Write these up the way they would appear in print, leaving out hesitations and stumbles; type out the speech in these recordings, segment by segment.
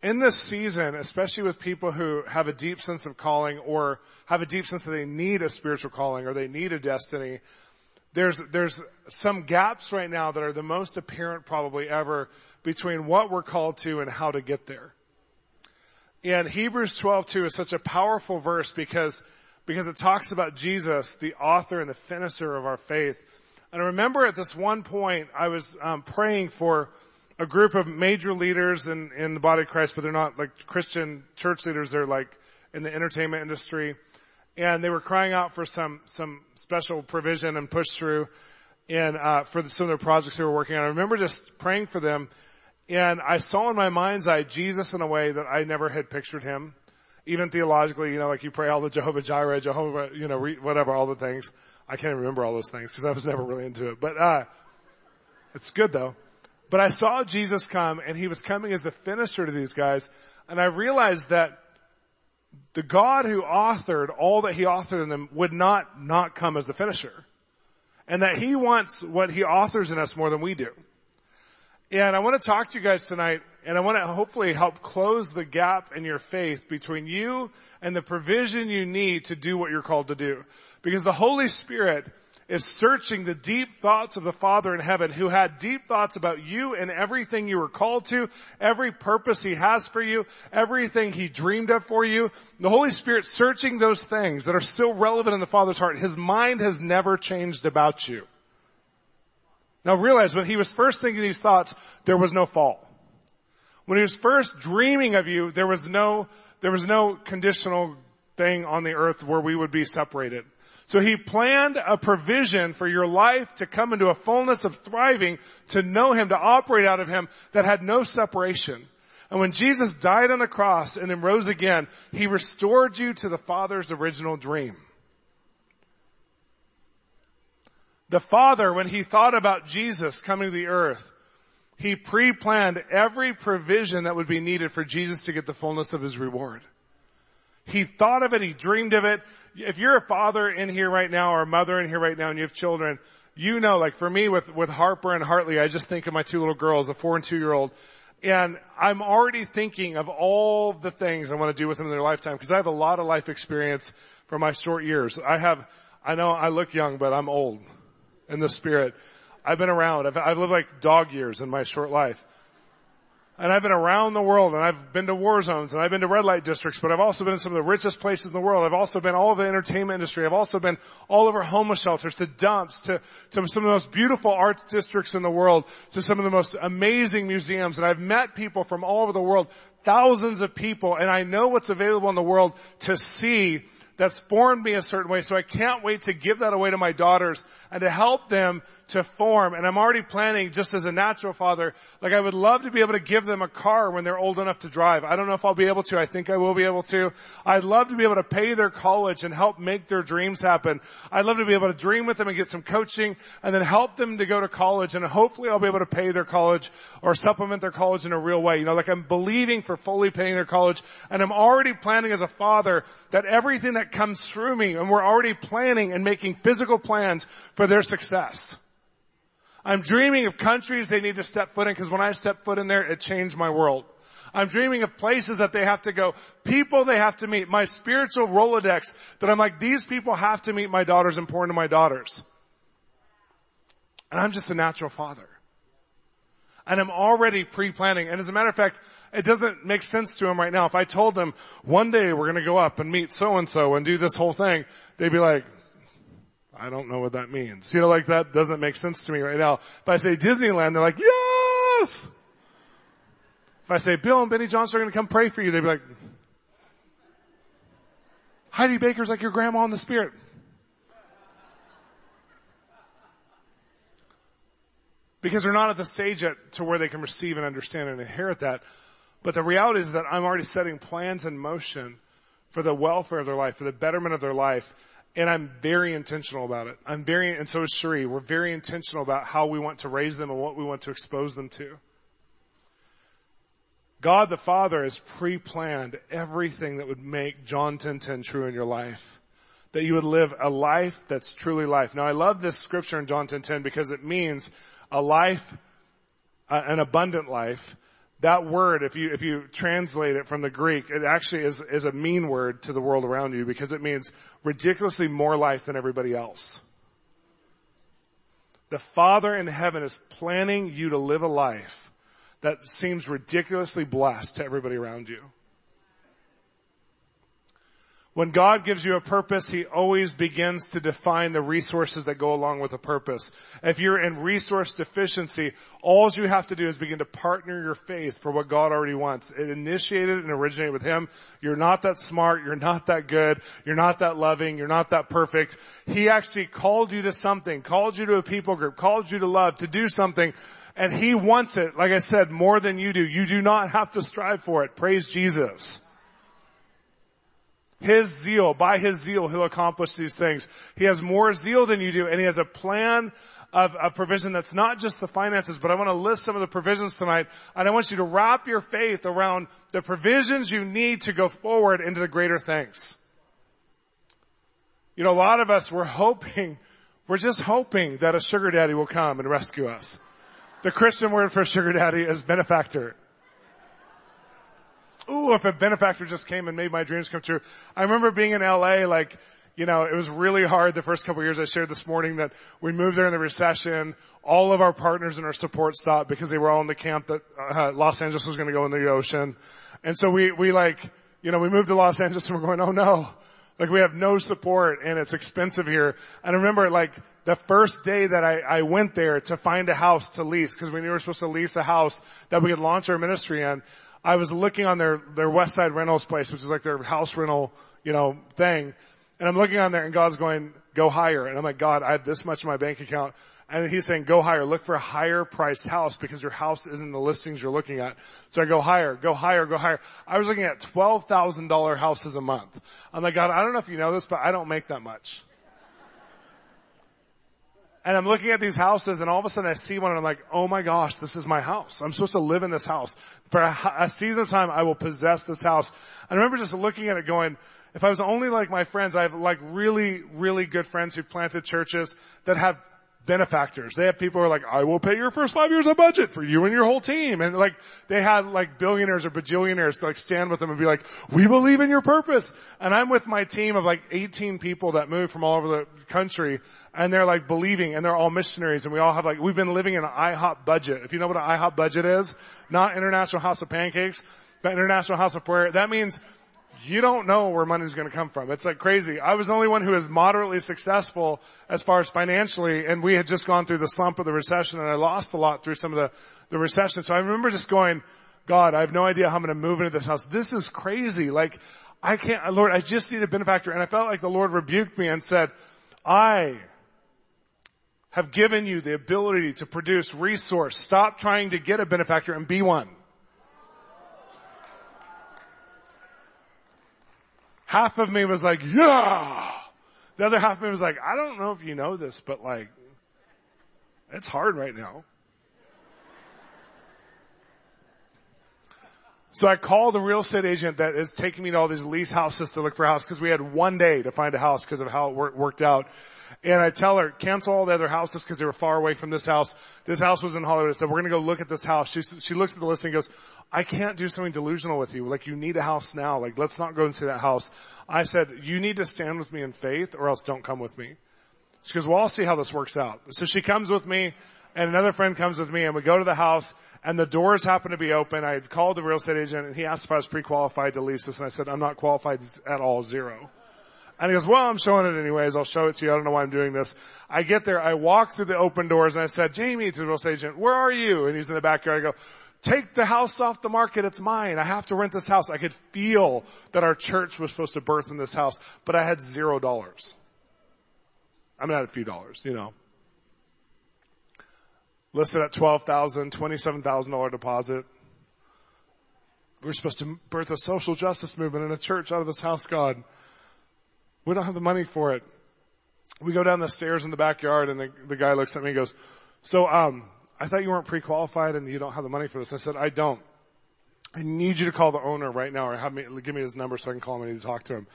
in this season, especially with people who have a deep sense of calling or have a deep sense that they need a spiritual calling or they need a destiny, there's some gaps right now that are the most apparent probably ever between what we're called to and how to get there. And Hebrews 12:2 is such a powerful verse because it talks about Jesus, the author and the finisher of our faith. And I remember at this one point, I was praying for a group of major leaders in the body of Christ, but they're not like Christian church leaders. They're like in the entertainment industry. And they were crying out for some special provision and push through and for some of their projects they were working on. I remember just praying for them. And I saw in my mind's eye Jesus in a way that I never had pictured him. Even theologically, like you pray all the Jehovah Jireh, Jehovah, whatever, all the things. I can't even remember all those things because I was never really into it. But it's good though. But I saw Jesus come, and he was coming as the finisher to these guys. And I realized that the God who authored all that he authored in them would not come as the finisher. And that he wants what he authors in us more than we do. And I want to talk to you guys tonight, and I want to hopefully help close the gap in your faith between you and the provision you need to do what you're called to do. Because the Holy Spirit is searching the deep thoughts of the Father in heaven, who had deep thoughts about you and everything you were called to, every purpose he has for you, everything he dreamed of for you. The Holy Spirit searching those things that are still relevant in the Father's heart. His mind has never changed about you. Now realize, when he was first thinking these thoughts, there was no fall. When he was first dreaming of you, there was no conditional thing on the earth where we would be separated. So he planned a provision for your life to come into a fullness of thriving, to know him, to operate out of him, that had no separation. And when Jesus died on the cross and then rose again, he restored you to the Father's original dream. The Father, when he thought about Jesus coming to the earth, he pre-planned every provision that would be needed for Jesus to get the fullness of his reward. He thought of it. He dreamed of it. If you're a father in here right now or a mother in here right now and you have children, like for me with Harper and Hartley, I just think of my two little girls, a 4 and 2-year-old. And I'm already thinking of all the things I want to do with them in their lifetime because I have a lot of life experience from my short years. I know I look young, but I'm old in the spirit. I've been around. I've lived like dog years in my short life. And I've been around the world, and I've been to war zones, and I've been to red light districts, but I've also been in some of the richest places in the world. I've also been all over the entertainment industry. I've also been all over homeless shelters, to dumps, to some of the most beautiful arts districts in the world, to some of the most amazing museums. And I've met people from all over the world, thousands of people, and I know what's available in the world to see that's formed me a certain way. So I can't wait to give that away to my daughters and to help them to form. And I'm already planning, just as a natural father, like I would love to be able to give them a car when they're old enough to drive. I don't know if I'll be able to. I think I will be able to. I'd love to be able to pay their college and help make their dreams happen. I'd love to be able to dream with them and get some coaching and then help them to go to college. And hopefully I'll be able to pay their college or supplement their college in a real way. Like I'm believing for fully paying their college. And I'm already planning as a father that everything that comes through me, and we're already planning and making physical plans for their success. I'm dreaming of countries they need to step foot in, because when I stepped foot in there, it changed my world. I'm dreaming of places that they have to go, people they have to meet, my spiritual Rolodex, that I'm like, these people have to meet my daughters and pour into my daughters. And I'm just a natural father. And I'm already pre-planning. And as a matter of fact, it doesn't make sense to them right now. If I told them one day we're going to go up and meet so-and-so and do this whole thing, they'd be like, I don't know what that means. Like that doesn't make sense to me right now. If I say Disneyland, they're like, yes! If I say Bill and Benny Johnson are going to come pray for you, they'd be like, Heidi Baker's like your grandma in the spirit. Because they're not at the stage yet to where they can receive and understand and inherit that. But the reality is that I'm already setting plans in motion for the welfare of their life, for the betterment of their life. And I'm very intentional about it. And so is Cherie. We're very intentional about how we want to raise them and what we want to expose them to. God the Father has pre-planned everything that would make John 10:10 true in your life. That you would live a life that's truly life. Now I love this scripture in John 10:10 because it means a life, an abundant life That word, if you translate it from the Greek, it actually is a mean word to the world around you because it means ridiculously more life than everybody else. The Father in heaven is planning you to live a life that seems ridiculously blessed to everybody around you. When God gives you a purpose, He always begins to define the resources that go along with the purpose. If you're in resource deficiency, all you have to do is begin to partner your faith for what God already wants. It initiated and originated with Him. You're not that smart. You're not that good. You're not that loving. You're not that perfect. He actually called you to something, called you to a people group, called you to love, to do something. And He wants it, like I said, more than you do. You do not have to strive for it. Praise Jesus. His zeal, by His zeal, He'll accomplish these things. He has more zeal than you do, and He has a plan of provision that's not just the finances, but I want to list some of the provisions tonight, and I want you to wrap your faith around the provisions you need to go forward into the greater things. You know, a lot of us, we're just hoping that a sugar daddy will come and rescue us. The Christian word for sugar daddy is benefactor. Ooh, if a benefactor just came and made my dreams come true. I remember being in LA, it was really hard the first couple of years. I shared this morning that we moved there in the recession. All of our partners and our support stopped because they were all in the camp that Los Angeles was going to go in the ocean. And so we moved to Los Angeles and we're going, oh no. We have no support and it's expensive here. And I remember the first day that I went there to find a house to lease, because we knew we were supposed to lease a house that we could launch our ministry in. I was looking on their West Side Rentals place, which is like their house rental, thing. And I'm looking on there and God's going, go higher. And I'm like, God, I have this much in my bank account. And He's saying, go higher. Look for a higher priced house because your house isn't the listings you're looking at. So I go higher, go higher, go higher. I was looking at $12,000 houses a month. I'm like, God, I don't know if you know this, but I don't make that much. And I'm looking at these houses and all of a sudden I see one and I'm like, oh my gosh, this is my house. I'm supposed to live in this house. For a season of time, I will possess this house. And I remember just looking at it going, if I was only like my friends, I have really, really good friends who planted churches that have benefactors. They have people who are like, I will pay your first 5 years of budget for you and your whole team. And they had billionaires or bajillionaires to stand with them and be like, we believe in your purpose. And I'm with my team of 18 people that moved from all over the country, and they're believing, and they're all missionaries, and we all have we've been living in an IHOP budget. If you know what an IHOP budget is, not International House of Pancakes, but International House of Prayer. That means you don't know where money's going to come from. It's crazy. I was the only one who was moderately successful as far as financially, and we had just gone through the slump of the recession, and I lost a lot through some of the recession. So I remember just going, God, I have no idea how I'm going to move into this house. This is crazy. I can't, Lord, I just need a benefactor. And I felt like the Lord rebuked me and said, I have given you the ability to produce resource. Stop trying to get a benefactor and be one. Half of me was like, yeah. The other half of me was like, I don't know if you know this, but it's hard right now. So I called a real estate agent that is taking me to all these lease houses to look for a house, because we had one day to find a house because of how it worked out. And I tell her, cancel all the other houses because they were far away from this house. This house was in Hollywood. I said, we're going to go look at this house. She looks at the listing and goes, I can't do something delusional with you. You need a house now. Let's not go and see that house. I said, you need to stand with me in faith or else don't come with me. She goes, well, I'll see how this works out. So she comes with me, and another friend comes with me, and we go to the house, and the doors happen to be open. I had called the real estate agent, and he asked if I was pre-qualified to lease this, and I said, I'm not qualified at all, zero. And he goes, well, I'm showing it anyways. I'll show it to you. I don't know why I'm doing this. I get there. I walk through the open doors, and I said, Jamie, to the real estate agent, where are you? And he's in the backyard. I go, take the house off the market. It's mine. I have to rent this house. I could feel that our church was supposed to birth in this house, but I had $0. I had a few dollars, Listed at $12,000, $27,000 deposit. We're supposed to birth a social justice movement in a church out of this house, God. We don't have the money for it. We go down the stairs in the backyard, and the guy looks at me and goes, so, I thought you weren't pre-qualified and you don't have the money for this. I said, I don't. I need you to call the owner right now, or give me his number so I can call him. I need to talk to him.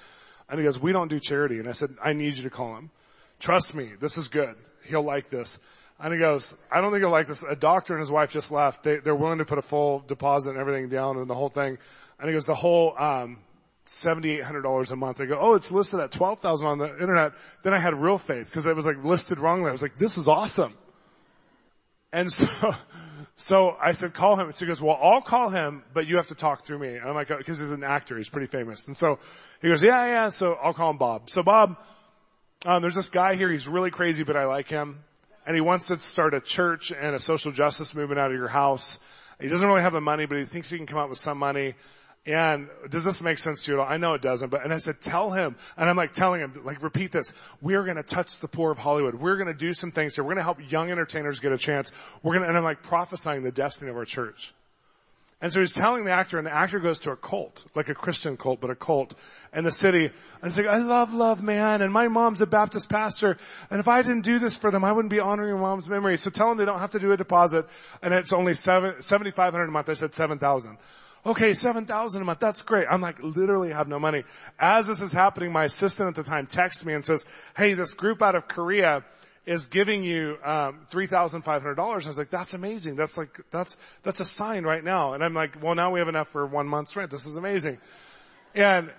And he goes, we don't do charity. And I said, I need you to call him. Trust me, this is good. He'll like this. And he goes, I don't think you'll like this. A doctor and his wife just left. They're willing to put a full deposit and everything down and the whole thing. And he goes, the whole, $7,800 a month. I go, oh, it's listed at $12,000 on the internet. Then I had real faith because it was like listed wrongly. I was like, this is awesome. And so I said, call him. And she goes, well, I'll call him, but you have to talk through me. And I'm like, because he's an actor. He's pretty famous. And so he goes, yeah. So I'll call him Bob. So Bob, there's this guy here. He's really crazy, but I like him. And he wants to start a church and a social justice movement out of your house. He doesn't really have the money, but he thinks he can come up with some money. And does this make sense to you at all? I know it doesn't, and I said, tell him. And I'm like telling him, like, repeat this. We're going to touch the poor of Hollywood. We're going to do some things here. We're going to help young entertainers get a chance. And I'm like prophesying the destiny of our church. And so he's telling the actor, and the actor goes to a cult, like a Christian cult, but a cult in the city. And he's like, I love, man. And my mom's a Baptist pastor. And if I didn't do this for them, I wouldn't be honoring my mom's memory. So tell them they don't have to do a deposit. And it's only $7,500 a month. I said $7,000. Okay, $7,000 a month. That's great. I'm like, literally have no money. As this is happening, my assistant at the time texts me and says, hey, this group out of Korea is giving you, $3,500. I was like, that's amazing. That's a sign right now. And I'm like, well, now we have enough for 1 month's rent. This is amazing. And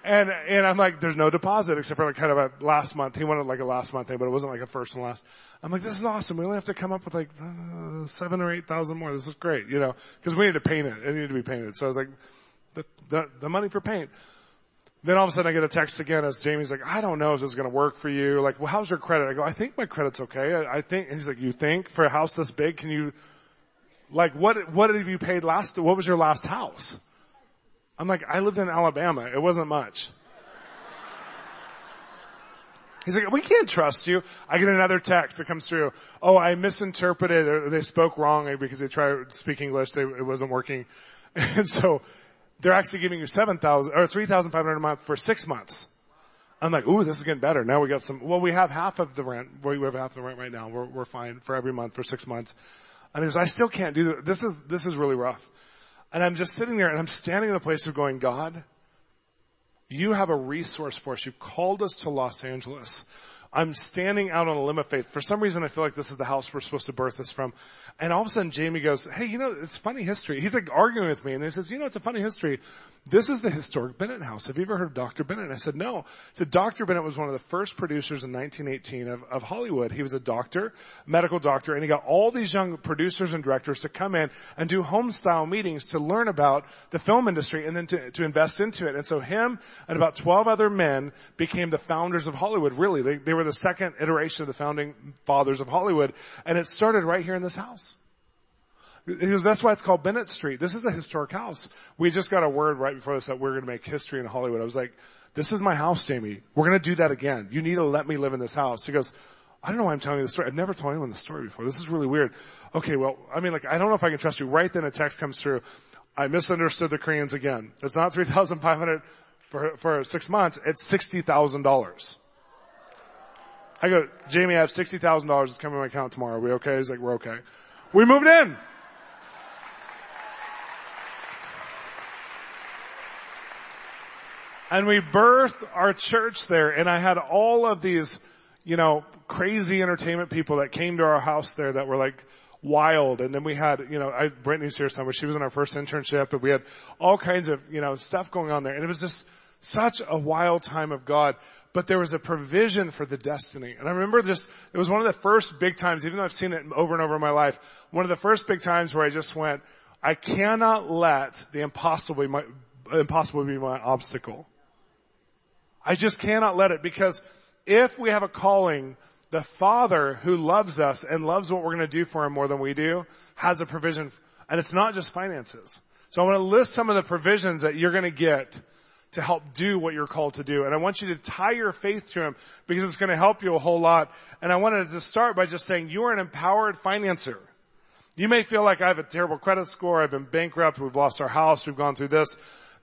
I'm like, there's no deposit except for like kind of a last month. He wanted like a last month thing, but it wasn't like a first and last. I'm like, this is awesome. We only have to come up with like 7,000 or 8,000 more. This is great, because we need to paint it. It needed to be painted. So I was like, the money for paint. Then all of a sudden I get a text again as Jamie's like, I don't know if this is going to work for you. Like, well, how's your credit? I go, I think my credit's okay. I think, and he's like, you think for a house this big, can you, like, what have you paid what was your last house? I'm like, I lived in Alabama. It wasn't much. He's like, we can't trust you. I get another text that comes through. Oh, I misinterpreted, or they spoke wrong because they tried to speak English. It wasn't working. And so they're actually giving you $7,000 or $3,500 a month for 6 months. I'm like, ooh, this is getting better. Now we got we have half of the rent. We have half the rent right now. We're fine for every month for 6 months. And he goes, I still can't do this. This is really rough. And I'm just sitting there and I'm standing in a place of going, God, you have a resource for us. You've called us to Los Angeles. I'm standing out on a limb of faith. For some reason, I feel like this is the house we're supposed to birth this from. And all of a sudden, Jamie goes, hey, it's funny history. He's like arguing with me. And he says, it's a funny history. This is the historic Bennett House. Have you ever heard of Dr. Bennett? And I said, no. So Dr. Bennett was one of the first producers in 1918 of Hollywood. He was a doctor, medical doctor, and he got all these young producers and directors to come in and do home-style meetings to learn about the film industry and then to invest into it. And so him and about 12 other men became the founders of Hollywood, really. They were the second iteration of the founding fathers of Hollywood. And it started right here in this house. That's why it's called Bennett Street. This is a historic house. We just got a word right before this that we're going to make history in Hollywood. I was like, this is my house, Jamie. We're going to do that again. You need to let me live in this house. He goes, I don't know why I'm telling you this story. I've never told anyone this story before. This is really weird. Okay, well, I don't know if I can trust you. Right then a text comes through. I misunderstood the Koreans again. It's not $3,500 for 6 months. It's $60,000. I go, Jamie, I have $60,000. It's coming to my account tomorrow. Are we okay? He's like, we're okay. We moved in. And we birthed our church there. And I had all of these, crazy entertainment people that came to our house there that were like wild. And then we had, Brittany's here somewhere. She was in our first internship. And we had all kinds of, stuff going on there. And it was just such a wild time of God. But there was a provision for the destiny. And I remember it was one of the first big times, even though I've seen it over and over in my life, one of the first big times where I just went, I cannot let the impossible be my obstacle. I just cannot let it, because if we have a calling, the Father who loves us and loves what we're going to do for him more than we do has a provision. And it's not just finances. So I want to list some of the provisions that you're going to get to help do what you're called to do. And I want you to tie your faith to him, because it's going to help you a whole lot. And I wanted to start by just saying you are an empowered financer. You may feel like I have a terrible credit score. I've been bankrupt. We've lost our house. We've gone through this.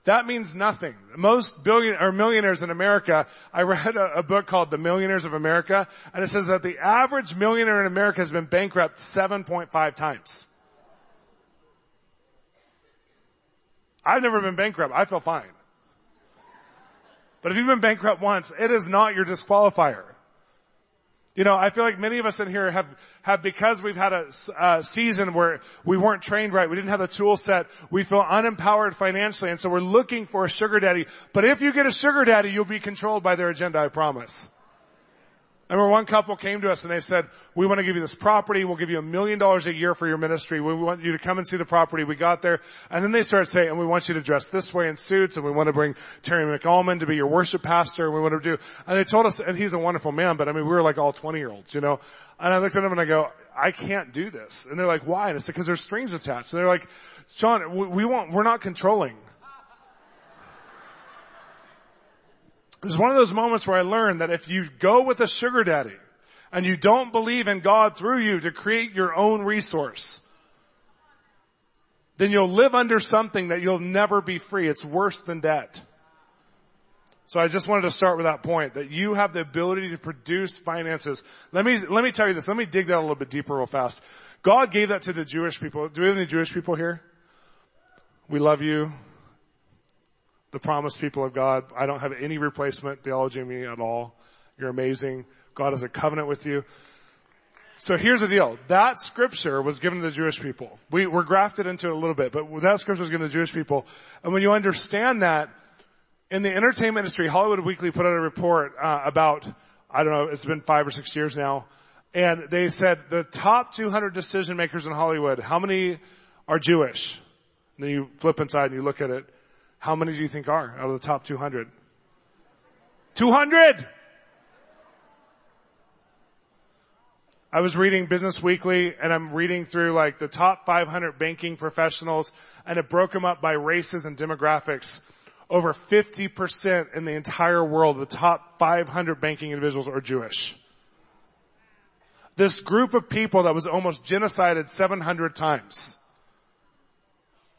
That means nothing. Most millionaires in America, I read a book called The Millionaires of America, and it says that the average millionaire in America has been bankrupt 7.5 times. I've never been bankrupt. I feel fine. But if you've been bankrupt once, it is not your disqualifier. You know, I feel like many of us in here have because we've had a season where we weren't trained right, we didn't have the tool set, we feel unempowered financially, and so we're looking for a sugar daddy. But if you get a sugar daddy, you'll be controlled by their agenda, I promise. I remember one couple came to us and they said, we want to give you this property. We'll give you $1 million a year for your ministry. We want you to come and see the property. We got there. And then they started saying, and we want you to dress this way in suits. And we want to bring Terry McAlmond to be your worship pastor. And we want to do, and they told us, and he's a wonderful man, but I mean, we were like all 20-year-olds, you know. And I looked at them and I go, I can't do this. And they're like, why? And I said, because there's strings attached. And they're like, Shawn, we're not controlling. It was one of those moments where I learned that if you go with a sugar daddy and you don't believe in God through you to create your own resource, then you'll live under something that you'll never be free. It's worse than debt. So I just wanted to start with that point, that you have the ability to produce finances. Let me tell you this. Let me dig that a little bit deeper real fast. God gave that to the Jewish people. Do we have any Jewish people here? We love you. The promised people of God. I don't have any replacement theology in me at all. You're amazing. God has a covenant with you. So here's the deal. That scripture was given to the Jewish people. We're grafted into it a little bit, but that scripture was given to the Jewish people. And when you understand that, in the entertainment industry, Hollywood Weekly put out a report about, I don't know, it's been 5 or 6 years now. And they said the top 200 decision makers in Hollywood, how many are Jewish? And then you flip inside and you look at it. How many do you think are out of the top 200? 200! I was reading Business Weekly and I'm reading through like the top 500 banking professionals and it broke them up by races and demographics. Over 50% in the entire world, the top 500 banking individuals are Jewish. This group of people that was almost genocided 700 times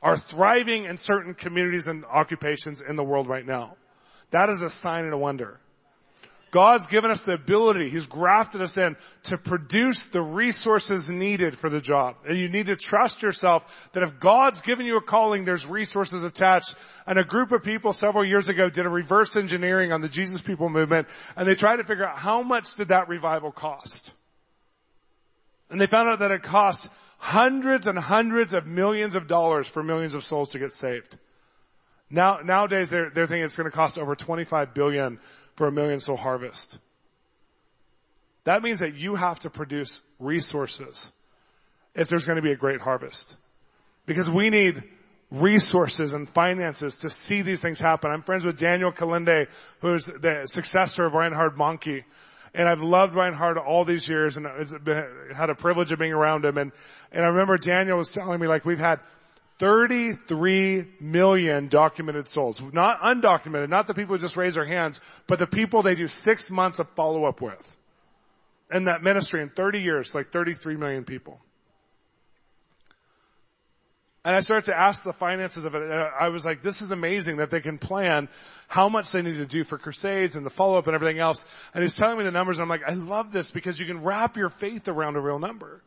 are thriving in certain communities and occupations in the world right now. That is a sign and a wonder. God's given us the ability, He's grafted us in to produce the resources needed for the job. And you need to trust yourself that if God's given you a calling, there's resources attached. And a group of people several years ago did a reverse engineering on the Jesus People movement, and they tried to figure out how much did that revival cost. And they found out that it cost hundreds and hundreds of millions of dollars for millions of souls to get saved. Nowadays they're thinking it's going to cost over $25 billion for a 1 million soul harvest. That means that you have to produce resources if there's going to be a great harvest. Because we need resources and finances to see these things happen. I'm friends with Daniel Kalinde, who's the successor of Reinhard Bonnke. And I've loved Reinhard all these years and had a privilege of being around him. And I remember Daniel was telling me, like, we've had 33 million documented souls. Not undocumented, not the people who just raise their hands, but the people they do 6 months of follow-up with. In that ministry in 30 years, like 33 million people. And I started to ask the finances of it. And I was like, this is amazing that they can plan how much they need to do for crusades and the follow-up and everything else. And he's telling me the numbers. And I'm like, I love this because you can wrap your faith around a real number.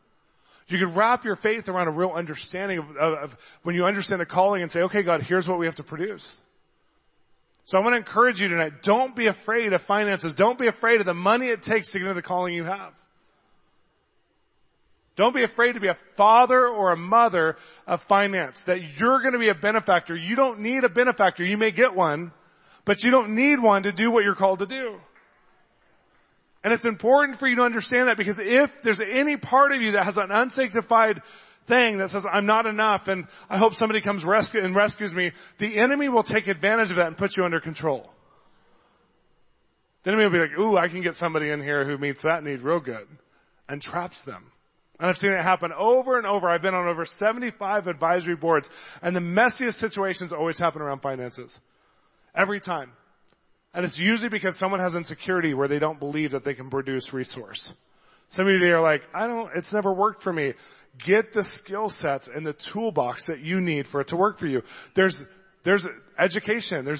You can wrap your faith around a real understanding of when you understand the calling and say, okay, God, here's what we have to produce. So I want to encourage you tonight, don't be afraid of finances. Don't be afraid of the money it takes to get into the calling you have. Don't be afraid to be a father or a mother of finance, that you're going to be a benefactor. You don't need a benefactor. You may get one, but you don't need one to do what you're called to do. And it's important for you to understand that, because if there's any part of you that has an unsanctified thing that says, I'm not enough and I hope somebody comes and rescues me, the enemy will take advantage of that and put you under control. The enemy will be like, ooh, I can get somebody in here who meets that need real good, and traps them. And I've seen it happen over and over. I've been on over 75 advisory boards, and the messiest situations always happen around finances. Every time. And it's usually because someone has insecurity where they don't believe that they can produce resource. Some of you today are like, it's never worked for me. Get the skill sets and the toolbox that you need for it to work for you. There's education.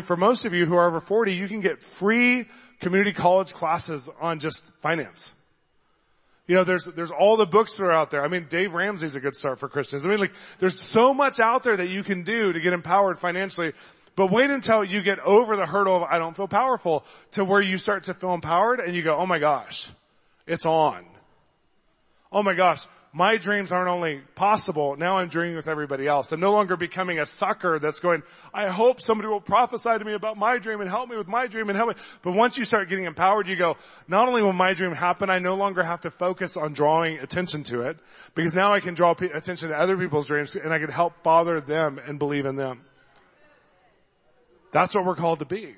For most of you who are over 40, you can get free community college classes on just finance. You know, there's all the books that are out there. I mean, Dave Ramsey's a good start for Christians. I mean, there's so much out there that you can do to get empowered financially. But wait until you get over the hurdle of I don't feel powerful to where you start to feel empowered and you go, oh my gosh, it's on. Oh my gosh, my dreams aren't only possible, now I'm dreaming with everybody else. I'm no longer becoming a sucker that's going, I hope somebody will prophesy to me about my dream and help me with my dream and help me. But once you start getting empowered, you go, not only will my dream happen, I no longer have to focus on drawing attention to it, because now I can draw attention to other people's dreams and I can help father them and believe in them. That's what we're called to be.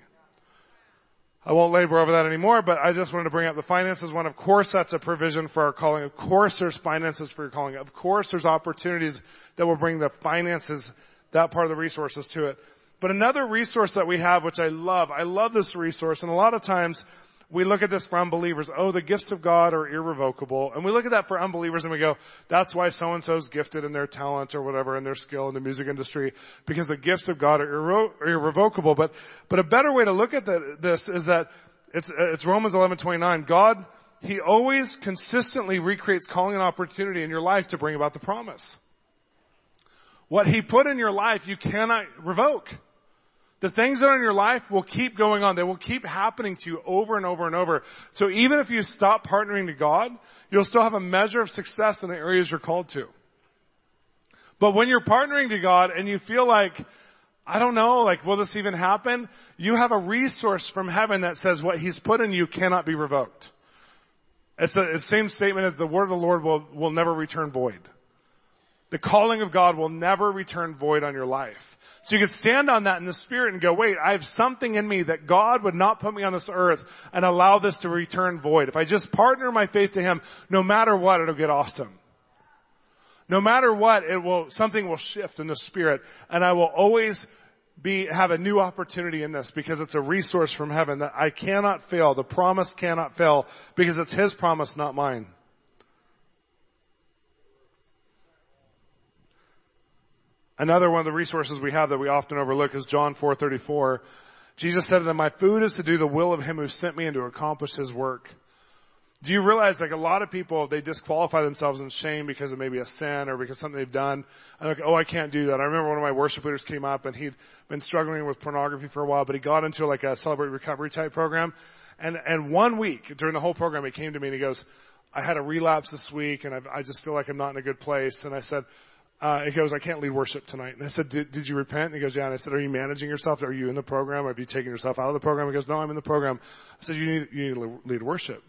I won't labor over that anymore, but I just wanted to bring up the finances one. Of course, that's a provision for our calling. Of course, there's finances for your calling. Of course, there's opportunities that will bring the finances, that part of the resources to it. But another resource that we have, which I love this resource, and a lot of times we look at this for unbelievers. Oh, the gifts of God are irrevocable. And we look at that for unbelievers and we go, that's why so-and-so's gifted in their talent or whatever, in their skill in the music industry, because the gifts of God are irrevocable. But a better way to look at this is that it's Romans 11:29. God, He always consistently recreates calling and opportunity in your life to bring about the promise. What He put in your life, you cannot revoke. The things that are in your life will keep going on. They will keep happening to you over and over and over. So even if you stop partnering to God, you'll still have a measure of success in the areas you're called to. But when you're partnering to God and you feel like, I don't know, like, will this even happen? You have a resource from heaven that says what He's put in you cannot be revoked. It's the same statement as the word of the Lord will never return void. The calling of God will never return void on your life. So you can stand on that in the Spirit and go, wait, I have something in me that God would not put me on this earth and allow this to return void. If I just partner my faith to Him, no matter what, it'll get awesome. No matter what, something will shift in the Spirit, and I will always have a new opportunity in this because it's a resource from heaven that I cannot fail. The promise cannot fail because it's His promise, not mine. Another one of the resources we have that we often overlook is John 4:34. Jesus said to them, my food is to do the will of Him who sent me and to accomplish His work. Do you realize, like, a lot of people, they disqualify themselves in shame because of maybe a sin or because something they've done. And like, oh, I can't do that. I remember one of my worship leaders came up and he'd been struggling with pornography for a while, but he got into like a Celebrate Recovery type program. And 1 week during the whole program, he came to me and he goes, I had a relapse this week and I just feel like I'm not in a good place. And I said, he goes, I can't lead worship tonight. And I said, did you repent? And he goes, yeah. And I said, are you managing yourself? Are you in the program? Or have you taken yourself out of the program? He goes, no, I'm in the program. I said, you need to lead worship.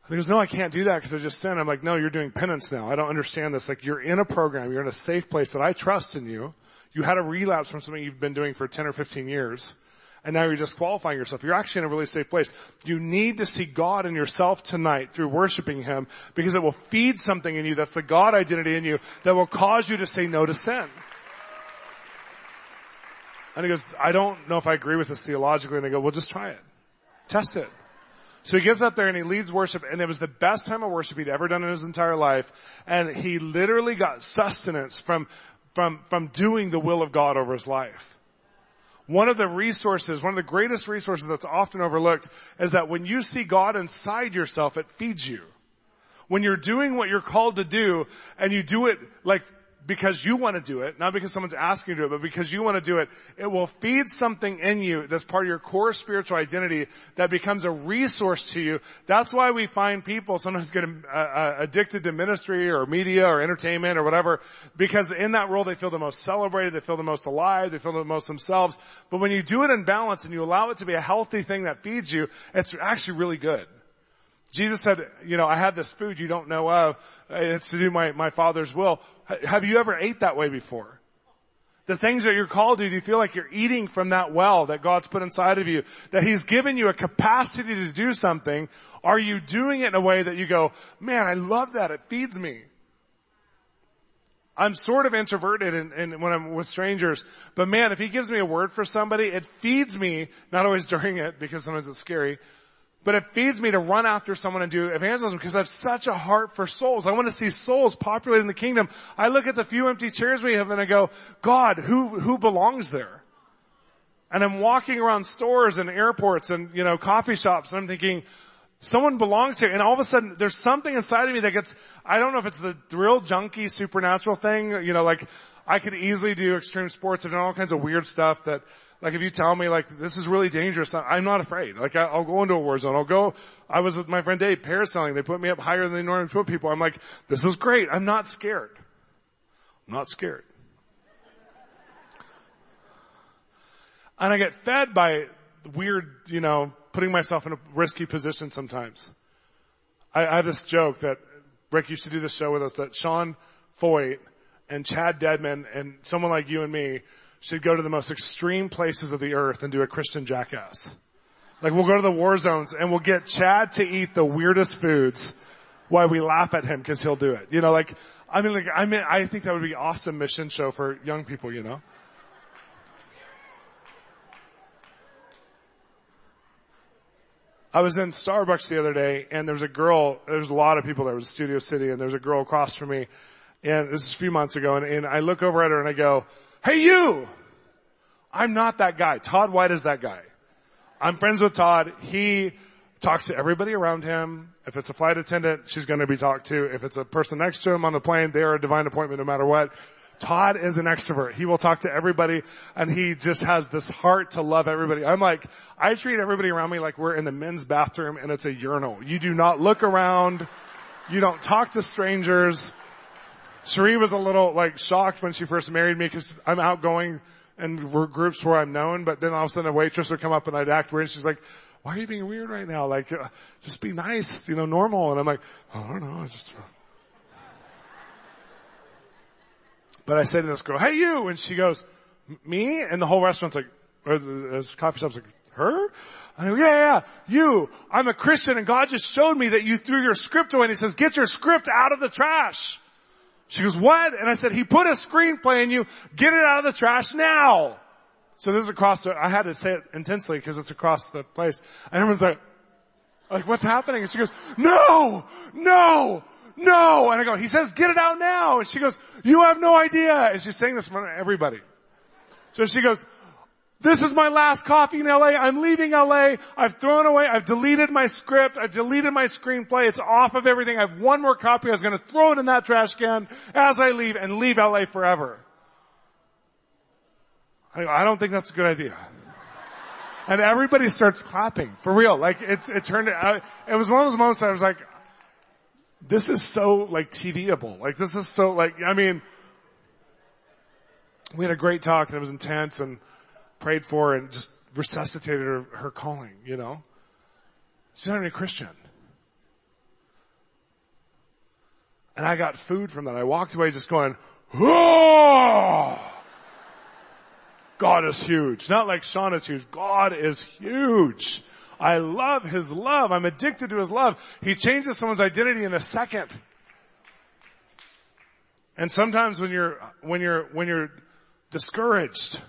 And he goes, no, I can't do that because I just sinned. I'm like, no, you're doing penance now. I don't understand this. Like, you're in a program. You're in a safe place that I trust in you. You had a relapse from something you've been doing for 10 or 15 years. And now you're disqualifying yourself. You're actually in a really safe place. You need to see God in yourself tonight through worshiping Him because it will feed something in you that's the God identity in you that will cause you to say no to sin. And he goes, I don't know if I agree with this theologically. And I go, well, just try it. Test it. So he gets up there and he leads worship, and it was the best time of worship he'd ever done in his entire life. And he literally got sustenance from doing the will of God over his life. One of the greatest resources that's often overlooked is that when you see God inside yourself, it feeds you. When you're doing what you're called to do, and you do it like because you want to do it, not because someone's asking you to do it, but because you want to do it, it will feed something in you that's part of your core spiritual identity that becomes a resource to you. That's why we find people sometimes get addicted to ministry or media or entertainment or whatever, because in that world they feel the most celebrated, they feel the most alive, they feel the most themselves. But when you do it in balance and you allow it to be a healthy thing that feeds you, it's actually really good. Jesus said, I had this food you don't know of. It's to do my Father's will. Have you ever ate that way before? The things that you're called to, do you feel like you're eating from that well that God's put inside of you? That He's given you a capacity to do something? Are you doing it in a way that you go, man, I love that. It feeds me. I'm sort of introverted and when I'm with strangers. But man, if He gives me a word for somebody, it feeds me, not always during it because sometimes it's scary, but it feeds me to run after someone and do evangelism because I have such a heart for souls. I want to see souls populating the kingdom. I look at the few empty chairs we have and I go, God, who belongs there? And I'm walking around stores and airports and, coffee shops and I'm thinking, Someone belongs here. And all of a sudden, there's something inside of me that gets, I don't know if it's the thrill junkie supernatural thing. You know, like, I could easily do extreme sports and all kinds of weird stuff that, like, if you tell me, like, this is really dangerous, I'm not afraid. Like, I'll go into a war zone. I was with my friend Dave parasailing. They put me up higher than they normally put people. I'm like, this is great. I'm not scared. I'm not scared. And I get fed by weird, you know, putting myself in a risky position sometimes. I have this joke that Rick used to do this show with us, that Sean Foyt and Chad Dedman and someone like you and me should go to the most extreme places of the earth and do a Christian jackass. Like, we'll go to the war zones and we'll get Chad to eat the weirdest foods while we laugh at him because he'll do it. You know, like, I think that would be an awesome mission show for young people, you know. I was in Starbucks the other day, and there was a lot of people there. It was Studio City, and there was a girl across from me, and this is a few months ago, and I look over at her and I go, hey, you! I'm not that guy. Todd White is that guy. I'm friends with Todd. He talks to everybody around him. If it's a flight attendant, she's going to be talked to. If it's a person next to him on the plane, they are a divine appointment no matter what. Todd is an extrovert. He will talk to everybody, and he just has this heart to love everybody. I'm like, I treat everybody around me like we're in the men's bathroom and it's a urinal. You do not look around. You don't talk to strangers. Cherie was a little, like, shocked when she first married me because I'm outgoing and we're groups where I'm known, but then all of a sudden a waitress would come up and I'd act weird, and she's like, why are you being weird right now? Like, just be nice, you know, normal. And I'm like, I don't know, it's just... But I say to this girl, hey, you! And she goes, me? And the whole restaurant's like, or the coffee shop's like, her? I go, yeah, you. I'm a Christian, and God just showed me that you threw your script away. And he says, get your script out of the trash. She goes, what? And I said, he put a screenplay in you. Get it out of the trash now. So this is I had to say it intensely because it's across the place. And everyone's like, what's happening? And she goes, no! And I go, he says, get it out now. And she goes, you have no idea. And she's saying this in front of everybody. So she goes, this is my last coffee in LA. I'm leaving LA. I've deleted my script. I've deleted my screenplay. It's off of everything. I have one more copy. I was going to throw it in that trash can as I leave and leave LA forever. I go, I don't think that's a good idea. And everybody starts clapping. For real. Like, it turned out, it was one of those moments that I was like, this is so, like, TVable. Like, this is so, like, I mean, we had a great talk and it was intense and prayed for and just resuscitated her calling, you know. She's not even a Christian. And I got food from that. I walked away just going, oh! God is huge. Not like Sean is huge. God is huge. I love His love. I'm addicted to His love. He changes someone's identity in a second. And sometimes when you're discouraged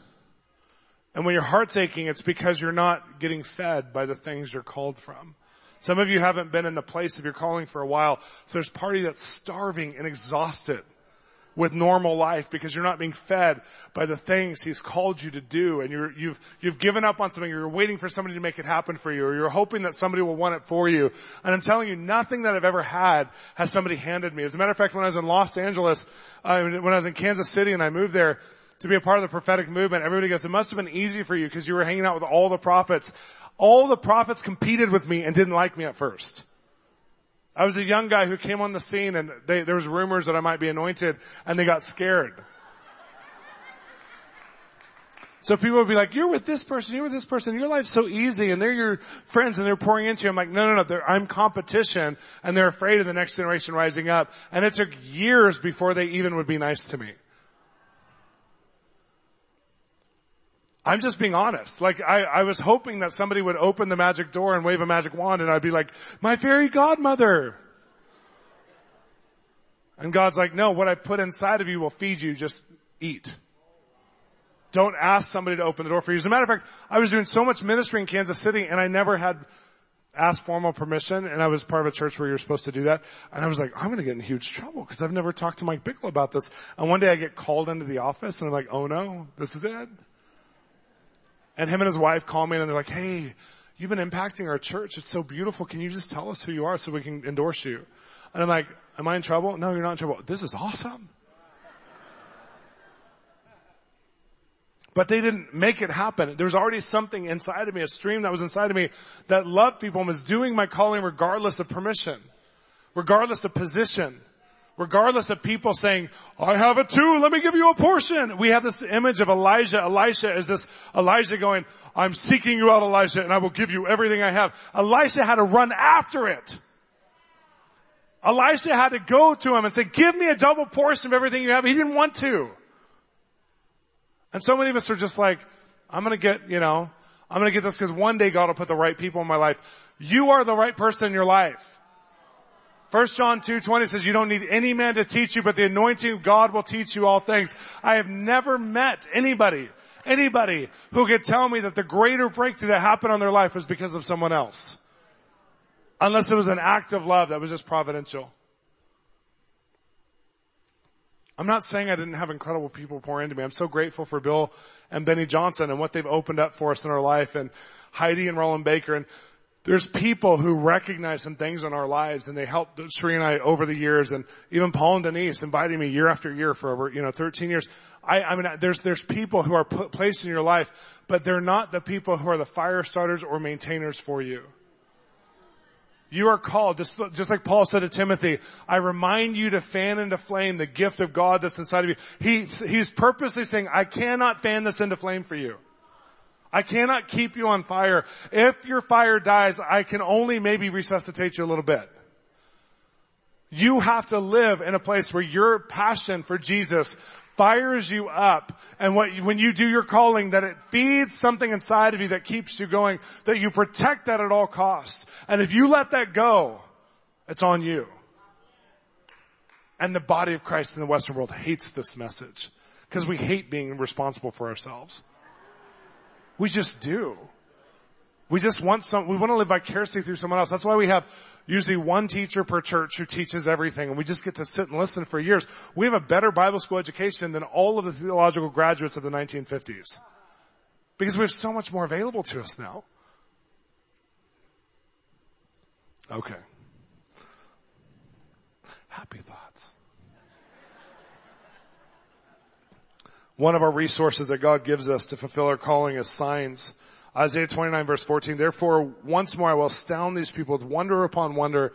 and when your heart's aching, it's because you're not getting fed by the things you're called from. Some of you haven't been in the place of your calling for a while. So there's party that's starving and exhausted with normal life because you're not being fed by the things He's called you to do, and you've given up on something, or you're waiting for somebody to make it happen for you, or you're hoping that somebody will want it for you. And I'm telling you, nothing that I've ever had has somebody handed me. As a matter of fact, when I was in Los Angeles, when I was in Kansas City and I moved there to be a part of the prophetic movement, everybody goes, it must have been easy for you because you were hanging out with all the prophets. All the prophets competed with me and didn't like me at first. I was a young guy who came on the scene, and there was rumors that I might be anointed, and they got scared. So people would be like, you're with this person, your life's so easy, and they're your friends, and they're pouring into you. I'm like, no, I'm competition, and they're afraid of the next generation rising up. And it took years before they even would be nice to me. I'm just being honest. Like, I was hoping that somebody would open the magic door and wave a magic wand, and I'd be like, my fairy godmother. And God's like, no, what I put inside of you will feed you. Just eat. Don't ask somebody to open the door for you. As a matter of fact, I was doing so much ministry in Kansas City, and I never had asked formal permission, and I was part of a church where you're supposed to do that. And I was like, I'm going to get in huge trouble because I've never talked to Mike Bickle about this. And one day I get called into the office, and I'm like, oh no, this is it. And him and his wife call me, and they're like, hey, you've been impacting our church. It's so beautiful. Can you just tell us who you are so we can endorse you? And I'm like, am I in trouble? No, you're not in trouble. This is awesome. But they didn't make it happen. There was already something inside of me, a stream that was inside of me that loved people and was doing my calling regardless of permission, regardless of position, regardless of people saying, I have it too, let me give you a portion. We have this image of Elijah. Elisha is this Elijah going, I'm seeking you out, Elijah, and I will give you everything I have. Elisha had to run after it. Elisha had to go to him and say, give me a double portion of everything you have. He didn't want to. And so many of us are just like, I'm going to get this because one day God will put the right people in my life. You are the right person in your life. 1 John 2:20 says you don't need any man to teach you, but the anointing of God will teach you all things. I have never met anybody who could tell me that the greater breakthrough that happened on their life was because of someone else. Unless it was an act of love that was just providential. I'm not saying I didn't have incredible people pour into me. I'm so grateful for Bill and Benny Johnson and what they've opened up for us in our life, and Heidi and Roland Baker. And there's people who recognize some things in our lives, and they helped Sheree and I over the years, and even Paul and Denise inviting me year after year for over, 13 years. I mean, there's people who are placed in your life, but they're not the people who are the fire starters or maintainers for you. You are called, just like Paul said to Timothy, I remind you to fan into flame the gift of God that's inside of you. He's purposely saying, I cannot fan this into flame for you. I cannot keep you on fire. If your fire dies, I can only maybe resuscitate you a little bit. You have to live in a place where your passion for Jesus fires you up, and when you do your calling, that it feeds something inside of you that keeps you going, that you protect that at all costs. And if you let that go, it's on you. And the body of Christ in the Western world hates this message because we hate being responsible for ourselves. We just do. We want to live vicariously through someone else. That's why we have usually one teacher per church who teaches everything, and we just get to sit and listen for years. We have a better Bible school education than all of the theological graduates of the 1950s. Because we have so much more available to us now. Okay. Happy thoughts. One of our resources that God gives us to fulfill our calling is signs. Isaiah 29 verse 14, therefore once more I will astound these people with wonder upon wonder,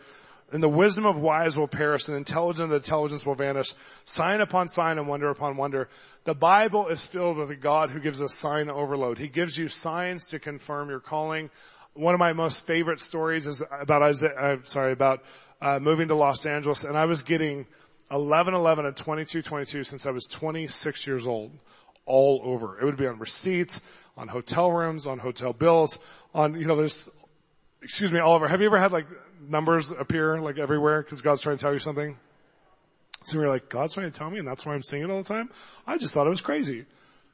and the wisdom of wise will perish, and the intelligence will vanish, sign upon sign and wonder upon wonder. The Bible is filled with a God who gives us sign overload. He gives you signs to confirm your calling. One of my most favorite stories is about moving to Los Angeles, and I was getting 11:11 and 22:22 since I was 26 years old, all over. It would be on receipts, on hotel rooms, on hotel bills, on, Oliver, have you ever had like numbers appear like everywhere because God's trying to tell you something? So you're like, God's trying to tell me and that's why I'm seeing it all the time? I just thought it was crazy.